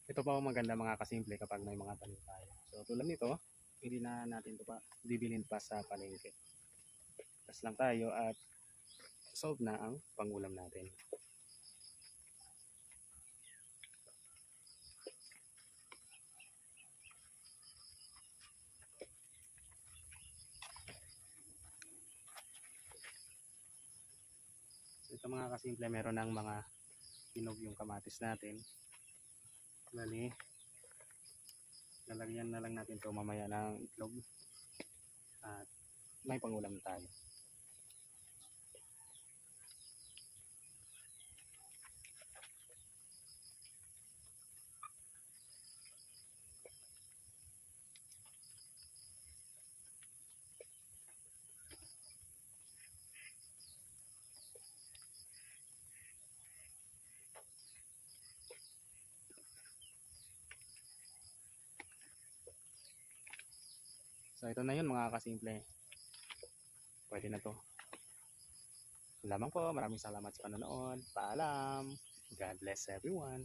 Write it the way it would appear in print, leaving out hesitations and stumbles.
Ito pa ang maganda mga kasimple kapag may mga tanim tayo. So tulad nito, hindi na natin ito pa bibilhin pa sa palengke. Tas lang tayo at solve na ang pangulam natin. So ito mga kasimple, meron ng mga hinog yung kamatis natin. Bali, lalagyan na lang natin ito mamaya ng itlog at may pangulam tayo. So ito na yun mga kasimple. Pwede na to. Lamang po, maraming salamat sa panonood. Paalam. God bless everyone.